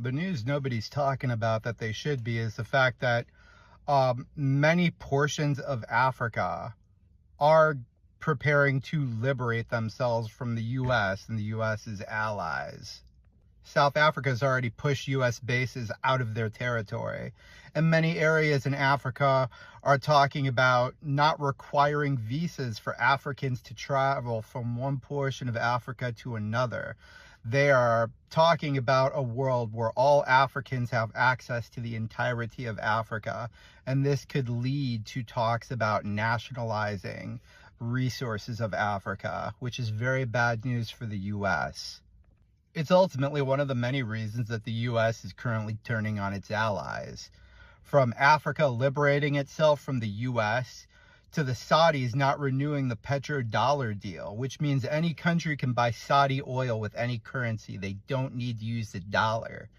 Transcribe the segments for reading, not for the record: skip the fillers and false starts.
The news nobody's talking about that they should be is the fact that many portions of Africa are preparing to liberate themselves from the U.S. and the U.S.'s allies. South Africa has already pushed U.S. bases out of their territory. And many areas in Africa are talking about not requiring visas for Africans to travel from one portion of Africa to another. They are talking about a world where all Africans have access to the entirety of Africa. And this could lead to talks about nationalizing resources of Africa, which is very bad news for the U.S. It's ultimately one of the many reasons that the U.S. is currently turning on its allies. From Africa liberating itself from the U.S. to the Saudis not renewing the petrodollar deal, which means any country can buy Saudi oil with any currency. They don't need to use the dollar.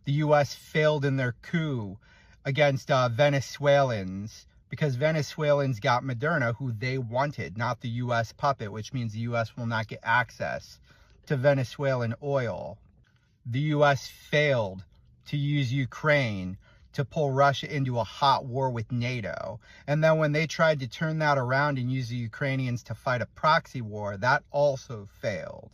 The U.S. failed in their coup against Venezuelans because Venezuelans got Moderna, who they wanted, not the U.S. puppet, which means the U.S. will not get access to Venezuelan oil. The U.S. failed to use Ukraine to pull Russia into a hot war with NATO. And then when they tried to turn that around and use the Ukrainians to fight a proxy war, that also failed.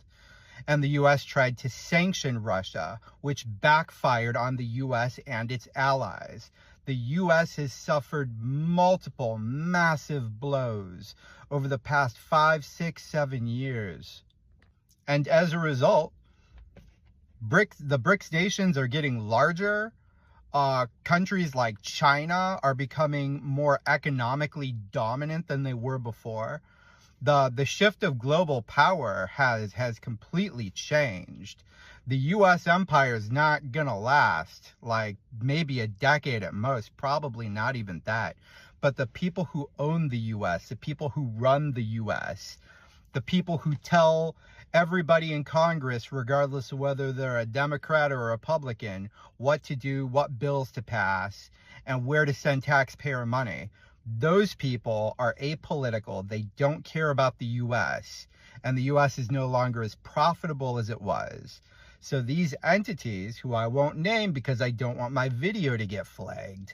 And the U.S. tried to sanction Russia, which backfired on the U.S. and its allies. The U.S. has suffered multiple massive blows over the past 5, 6, 7 years. And as a result, the BRICS nations are getting larger. Countries like China are becoming more economically dominant than they were before. The shift of global power has completely changed. The U.S. empire is not going to last like maybe a decade at most, probably not even that. But the people who own the U.S., the people who run the U.S., the people who tell everybody in Congress, regardless of whether they're a Democrat or a Republican, what to do, what bills to pass, and where to send taxpayer money. Those people are apolitical. They don't care about the U.S. And the U.S. is no longer as profitable as it was. So these entities, who I won't name because I don't want my video to get flagged,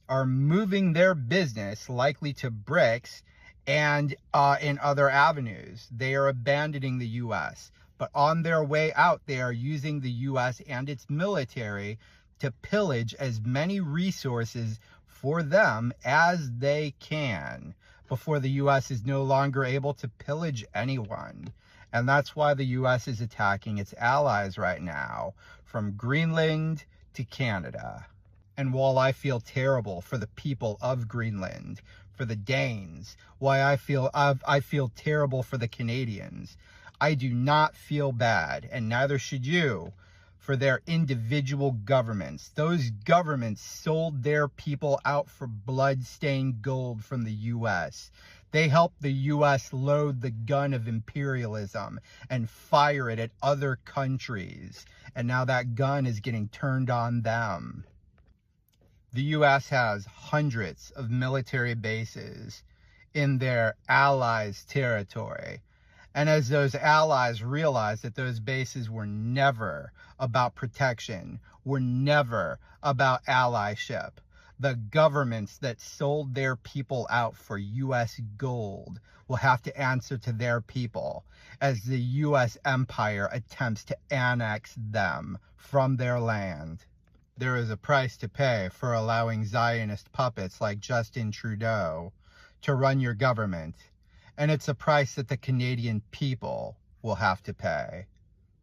are moving their business likely to BRICS and in other avenues. They are abandoning the U.S. But on their way out, they are using the U.S. and its military to pillage as many resources for them as they can before the U.S. is no longer able to pillage anyone. And that's why the U.S. is attacking its allies right now, from Greenland to Canada. And while I feel terrible for the people of Greenland, for the Danes, why I feel terrible for the Canadians, I do not feel bad, and neither should you, for their individual governments. Those governments sold their people out for blood-stained gold from the U.S. They helped the U.S. load the gun of imperialism and fire it at other countries. And now that gun is getting turned on them. The U.S. has hundreds of military bases in their allies' territory. And as those allies realize that those bases were never about protection, were never about allyship, the governments that sold their people out for U.S. gold will have to answer to their people as the U.S. empire attempts to annex them from their land. There is a price to pay for allowing Zionist puppets like Justin Trudeau to run your government. And it's a price that the Canadian people will have to pay,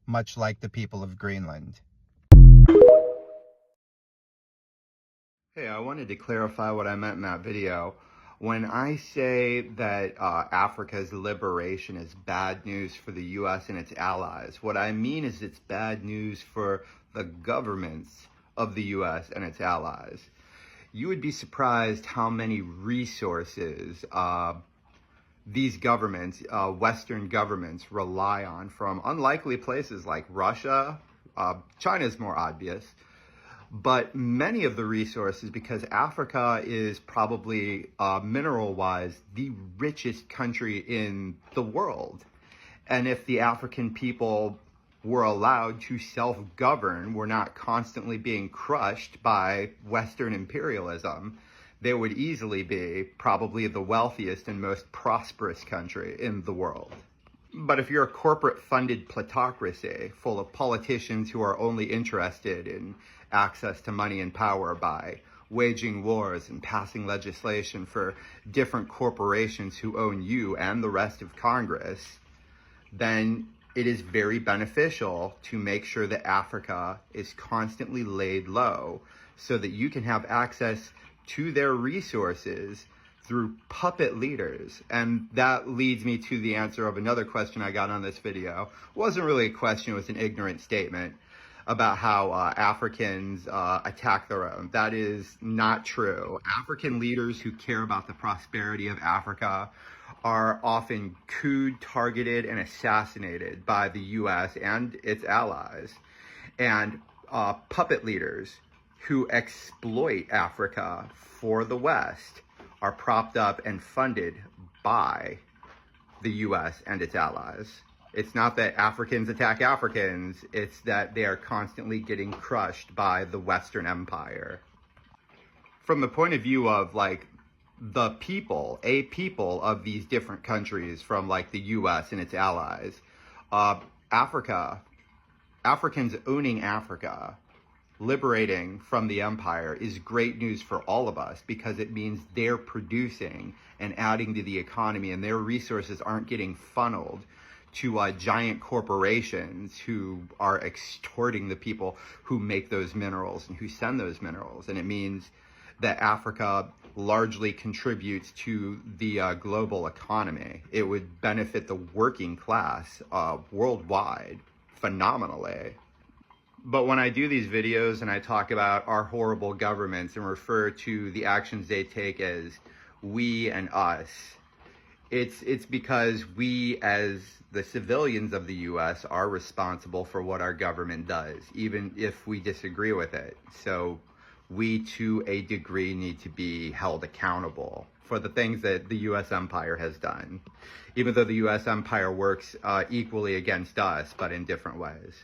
much like the people of Greenland. Hey, I wanted to clarify what I meant in that video. When I say that Africa's liberation is bad news for the U.S. and its allies, what I mean is it's bad news for the governments of the U.S. and its allies. You would be surprised how many resources these governments, Western governments, rely on from unlikely places like Russia. China is more obvious. But many of the resources, because Africa is probably mineral-wise the richest country in the world. And if the African people were allowed to self-govern, were not constantly being crushed by Western imperialism, they would easily be probably the wealthiest and most prosperous country in the world. But if you're a corporate-funded plutocracy full of politicians who are only interested in access to money and power by waging wars and passing legislation for different corporations who own you and the rest of Congress, then it is very beneficial to make sure that Africa is constantly laid low so that you can have access to their resources through puppet leaders. And that leads me to the answer of another question I got on this video. It wasn't really a question, it was an ignorant statement about how Africans attack their own. That is not true. African leaders who care about the prosperity of Africa are often couped, targeted, and assassinated by the US and its allies. And puppet leaders who exploit Africa for the West are propped up and funded by the US and its allies. It's not that Africans attack Africans, it's that they are constantly getting crushed by the Western Empire. From the point of view of like the people, a people of these different countries from like the US and its allies, Africans owning Africa, liberating from the empire is great news for all of us because it means they're producing and adding to the economy and their resources aren't getting funneled to giant corporations who are extorting the people who make those minerals and who send those minerals. And it means that Africa largely contributes to the global economy. It would benefit the working class worldwide phenomenally. But when I do these videos and I talk about our horrible governments and refer to the actions they take as we and us, it's because we as the civilians of the US are responsible for what our government does, even if we disagree with it. So we, to a degree, need to be held accountable for the things that the US empire has done, even though the US empire works equally against us, but in different ways.